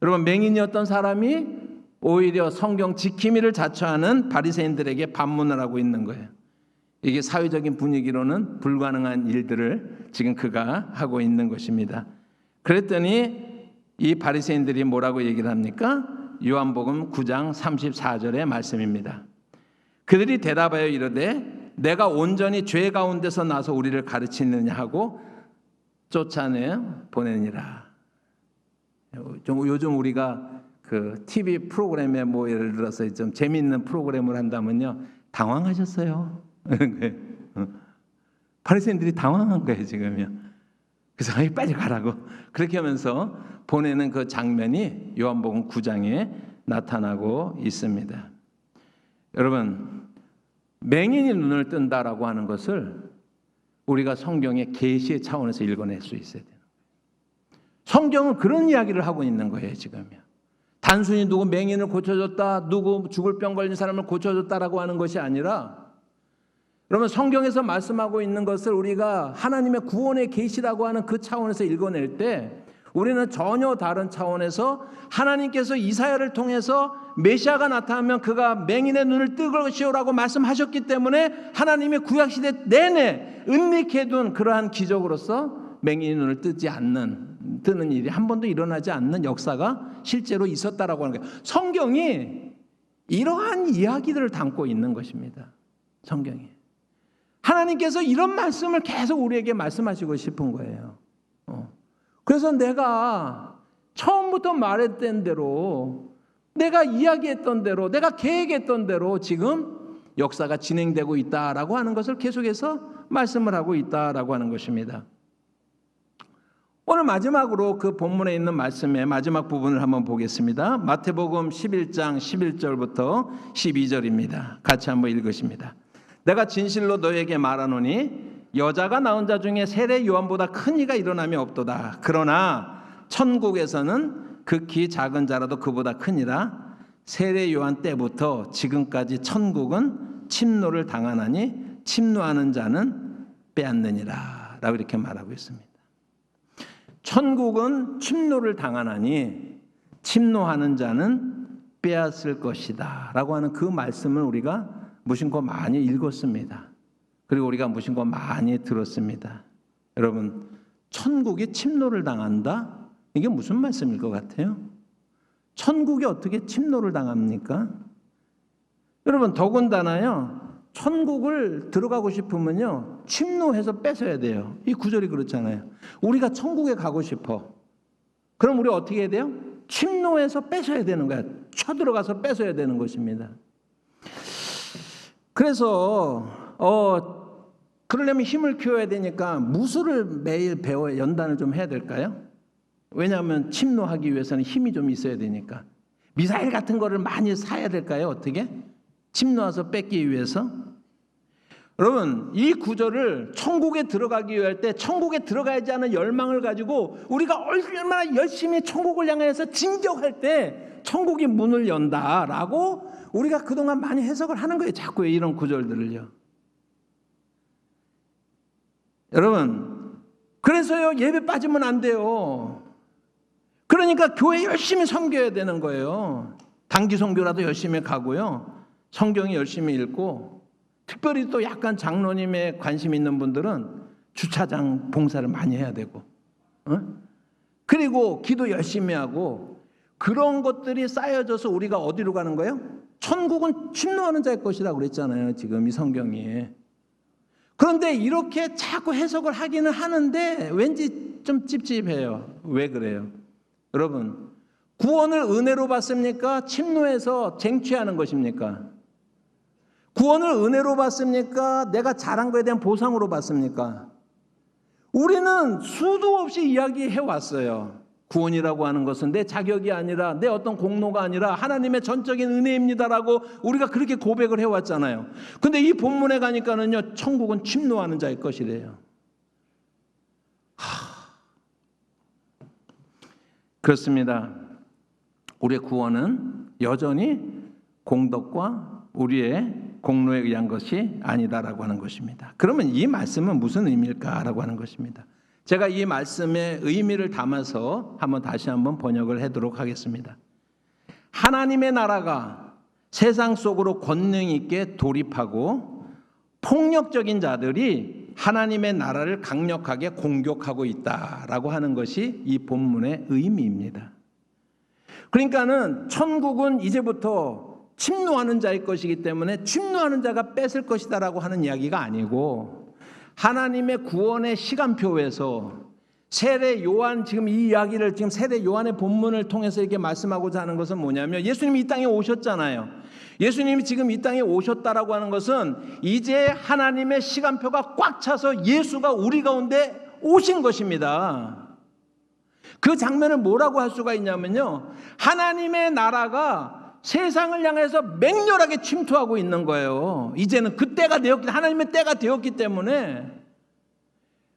여러분, 맹인이었던 사람이 오히려 성경 지킴이를 자처하는 바리새인들에게 반문을 하고 있는 거예요. 이게 사회적인 분위기로는 불가능한 일들을 지금 그가 하고 있는 것입니다. 그랬더니 이 바리새인들이 뭐라고 얘기를 합니까? 요한복음 9장 34절의 말씀입니다. 그들이 대답하여 이르되 내가 온전히 죄 가운데서 나서 우리를 가르치느냐 하고 쫓아내 보내니라. 요즘 우리가 그 TV 프로그램에 뭐 예를 들어서 좀 재미있는 프로그램을 한다면요 당황하셨어요. 바리새인들이 당황한 거예요 지금요. 그래서 빨리 가라고 그렇게 하면서 보내는 그 장면이 요한복음 9장에 나타나고 있습니다. 여러분, 맹인이 눈을 뜬다라고 하는 것을 우리가 성경의 계시의 차원에서 읽어낼 수 있어야 돼요. 성경은 그런 이야기를 하고 있는 거예요 지금요. 단순히 누구 맹인을 고쳐줬다, 누구 죽을 병 걸린 사람을 고쳐줬다라고 하는 것이 아니라, 그러면 성경에서 말씀하고 있는 것을 우리가 하나님의 구원의 계시라고 하는 그 차원에서 읽어낼 때 우리는 전혀 다른 차원에서 하나님께서 이사야를 통해서 메시아가 나타나면 그가 맹인의 눈을 뜰 것이오라고 말씀하셨기 때문에 하나님의 구약시대 내내 은밀케 둔 그러한 기적으로서 맹인의 눈을 뜨는 일이 한 번도 일어나지 않는 역사가 실제로 있었다라고 하는 거예요. 성경이 이러한 이야기들을 담고 있는 것입니다. 성경이. 하나님께서 이런 말씀을 계속 우리에게 말씀하시고 싶은 거예요. 그래서 내가 처음부터 말했던 대로, 내가 이야기했던 대로, 내가 계획했던 대로 지금 역사가 진행되고 있다라고 하는 것을 계속해서 말씀을 하고 있다라고 하는 것입니다. 오늘 마지막으로 그 본문에 있는 말씀의 마지막 부분을 한번 보겠습니다. 마태복음 11장 11절부터 12절입니다. 같이 한번 읽으십니다. 내가 진실로 너에게 말하노니 여자가 낳은 자 중에 세례 요한보다 큰 이가 일어남이 없도다. 그러나 천국에서는 극히 작은 자라도 그보다 크니라. 세례 요한 때부터 지금까지 천국은 침노를 당하나니 침노하는 자는 빼앗느니라 라고 이렇게 말하고 있습니다. 천국은 침노를 당하나니 침노하는 자는 빼앗을 것이다 라고 하는 그 말씀을 우리가 무심코 많이 읽었습니다. 그리고 우리가 무심코 많이 들었습니다. 여러분, 천국이 침노를 당한다? 이게 무슨 말씀일 것 같아요? 천국이 어떻게 침노를 당합니까? 여러분, 더군다나요, 천국을 들어가고 싶으면요, 침노해서 뺏어야 돼요. 이 구절이 그렇잖아요. 우리가 천국에 가고 싶어. 그럼 우리 어떻게 해야 돼요? 침노해서 뺏어야 되는 거야. 쳐들어가서 뺏어야 되는 것입니다. 그래서 그러려면 힘을 키워야 되니까 무술을 매일 배워야, 연단을 좀 해야 될까요? 왜냐하면 침노하기 위해서는 힘이 좀 있어야 되니까. 미사일 같은 거를 많이 사야 될까요? 어떻게? 침노해서 뺏기 위해서? 여러분, 이 구절을 천국에 들어가기 위할 때 천국에 들어가야지 하는 열망을 가지고 우리가 얼마나 열심히 천국을 향해서 진격할 때 천국이 문을 연다라고 우리가 그동안 많이 해석을 하는 거예요. 자꾸 이런 구절들을요. 여러분, 그래서요, 예배 빠지면 안 돼요. 그러니까 교회 열심히 섬겨야 되는 거예요. 단기 선교라도 열심히 가고요, 성경이 열심히 읽고, 특별히 또 약간 장로님에 관심 있는 분들은 주차장 봉사를 많이 해야 되고, 그리고 기도 열심히 하고, 그런 것들이 쌓여져서 우리가 어디로 가는 거예요? 천국은 침노하는 자의 것이라고 그랬잖아요, 지금 이 성경이. 그런데 이렇게 자꾸 해석을 하기는 하는데 왠지 좀 찝찝해요. 왜 그래요? 여러분, 구원을 은혜로 받습니까? 침노해서 쟁취하는 것입니까? 구원을 은혜로 받습니까? 내가 잘한 거에 대한 보상으로 받습니까? 우리는 수도 없이 이야기해 왔어요. 구원이라고 하는 것은 내 자격이 아니라, 내 어떤 공로가 아니라 하나님의 전적인 은혜입니다라고 우리가 그렇게 고백을 해왔잖아요. 근데 이 본문에 가니까는요, 천국은 침노하는 자의 것이래요. 그렇습니다. 우리의 구원은 여전히 공덕과 우리의 공로에 의한 것이 아니다라고 하는 것입니다. 그러면 이 말씀은 무슨 의미일까라고 하는 것입니다. 제가 이 말씀의 의미를 담아서 다시 한번 번역을 하도록 하겠습니다. 하나님의 나라가 세상 속으로 권능 있게 돌입하고 폭력적인 자들이 하나님의 나라를 강력하게 공격하고 있다라고 하는 것이 이 본문의 의미입니다. 그러니까는 천국은 이제부터 침노하는 자의 것이기 때문에 침노하는 자가 뺏을 것이다라고 하는 이야기가 아니고, 하나님의 구원의 시간표에서 세례 요한, 지금 이 이야기를 지금 세례 요한의 본문을 통해서 이렇게 말씀하고자 하는 것은 뭐냐면, 예수님이 이 땅에 오셨잖아요. 예수님이 지금 이 땅에 오셨다라고 하는 것은 이제 하나님의 시간표가 꽉 차서 예수가 우리 가운데 오신 것입니다. 그 장면을 뭐라고 할 수가 있냐면요, 하나님의 나라가 세상을 향해서 맹렬하게 침투하고 있는 거예요. 이제는 그 때가 되었기, 하나님의 때가 되었기 때문에.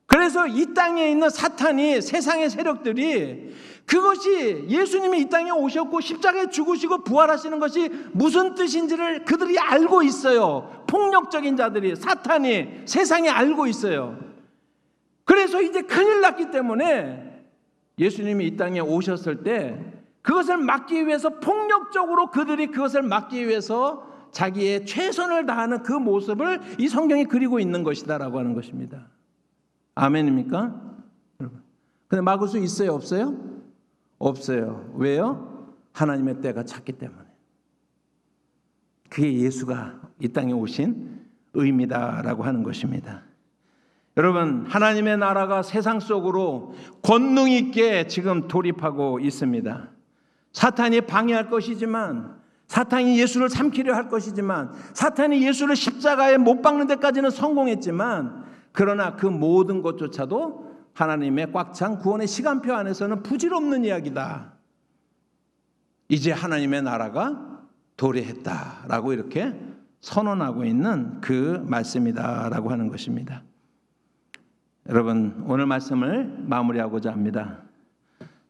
그래서 이 땅에 있는 사탄이, 세상의 세력들이, 그것이 예수님이 이 땅에 오셨고 십자가에 죽으시고 부활하시는 것이 무슨 뜻인지를 그들이 알고 있어요. 폭력적인 자들이, 사탄이, 세상이 알고 있어요. 그래서 이제 큰일 났기 때문에 예수님이 이 땅에 오셨을 때 그것을 막기 위해서 폭력적으로 그들이 그것을 막기 위해서 자기의 최선을 다하는 그 모습을 이 성경이 그리고 있는 것이다라고 하는 것입니다. 아멘입니까? 여러분. 근데 막을 수 있어요? 없어요? 없어요. 왜요? 하나님의 때가 찼기 때문에. 그게 예수가 이 땅에 오신 의미다라고 하는 것입니다. 여러분, 하나님의 나라가 세상 속으로 권능 있게 지금 돌입하고 있습니다. 사탄이 방해할 것이지만, 사탄이 예수를 삼키려 할 것이지만, 사탄이 예수를 십자가에 못 박는 데까지는 성공했지만, 그러나 그 모든 것조차도 하나님의 꽉 찬 구원의 시간표 안에서는 부질없는 이야기다. 이제 하나님의 나라가 도래했다라고 이렇게 선언하고 있는 그 말씀이다라고 하는 것입니다. 여러분, 오늘 말씀을 마무리하고자 합니다.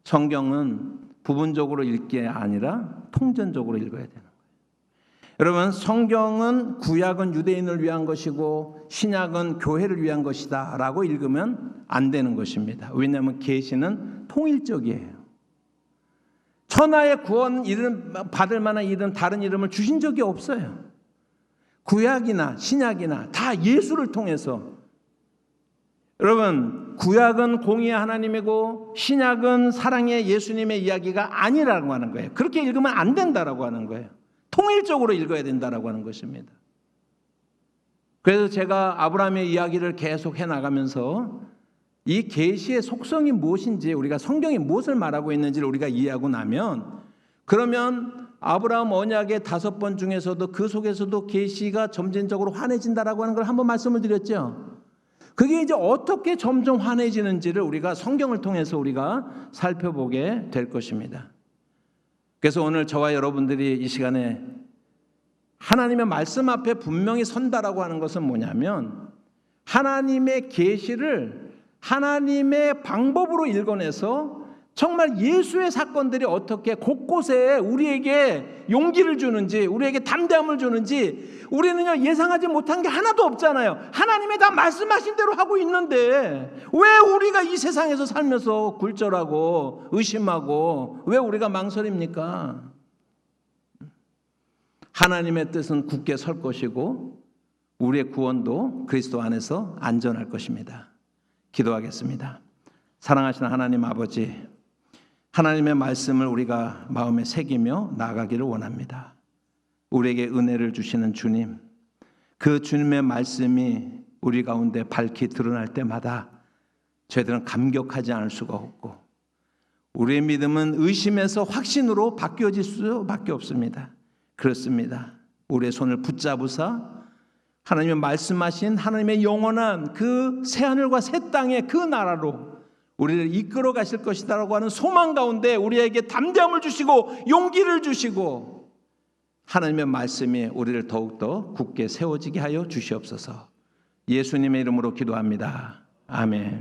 성경은 부분적으로 읽을 게 아니라 통전적으로 읽어야 되는 거예요. 여러분, 성경은 구약은 유대인을 위한 것이고 신약은 교회를 위한 것이다 라고 읽으면 안 되는 것입니다. 왜냐하면 계시는 통일적이에요. 천하의 구원 이름 받을 만한 이름, 다른 이름을 주신 적이 없어요. 구약이나 신약이나 다 예수를 통해서. 여러분, 구약은 공의의 하나님이고 신약은 사랑의 예수님의 이야기가 아니라고 하는 거예요. 그렇게 읽으면 안 된다라고 하는 거예요. 통일적으로 읽어야 된다라고 하는 것입니다. 그래서 제가 아브라함의 이야기를 계속 해나가면서 이 계시의 속성이 무엇인지, 우리가 성경이 무엇을 말하고 있는지를 우리가 이해하고 나면, 그러면 아브라함 언약의 5번 중에서도 그 속에서도 계시가 점진적으로 환해진다라고 하는 걸 한번 말씀을 드렸죠. 그게 이제 어떻게 점점 환해지는지를 우리가 성경을 통해서 우리가 살펴보게 될 것입니다. 그래서 오늘 저와 여러분들이 이 시간에 하나님의 말씀 앞에 분명히 선다라고 하는 것은 뭐냐면, 하나님의 계시를 하나님의 방법으로 읽어내서 정말 예수의 사건들이 어떻게 곳곳에 우리에게 용기를 주는지, 우리에게 담대함을 주는지, 우리는요 예상하지 못한 게 하나도 없잖아요. 하나님이 다 말씀하신 대로 하고 있는데 왜 우리가 이 세상에서 살면서 굴절하고 의심하고 왜 우리가 망설입니까? 하나님의 뜻은 굳게 설 것이고 우리의 구원도 그리스도 안에서 안전할 것입니다. 기도하겠습니다. 사랑하시는 하나님 아버지, 하나님의 말씀을 우리가 마음에 새기며 나아가기를 원합니다. 우리에게 은혜를 주시는 주님, 그 주님의 말씀이 우리 가운데 밝히 드러날 때마다 저희들은 감격하지 않을 수가 없고, 우리의 믿음은 의심에서 확신으로 바뀌어질 수밖에 없습니다. 그렇습니다. 우리의 손을 붙잡으사 하나님의 말씀하신 하나님의 영원한 그 새하늘과 새 땅의 그 나라로 우리를 이끌어 가실 것이다라고 하는 소망 가운데 우리에게 담대함을 주시고 용기를 주시고 하나님의 말씀이 우리를 더욱더 굳게 세워지게 하여 주시옵소서. 예수님의 이름으로 기도합니다. 아멘.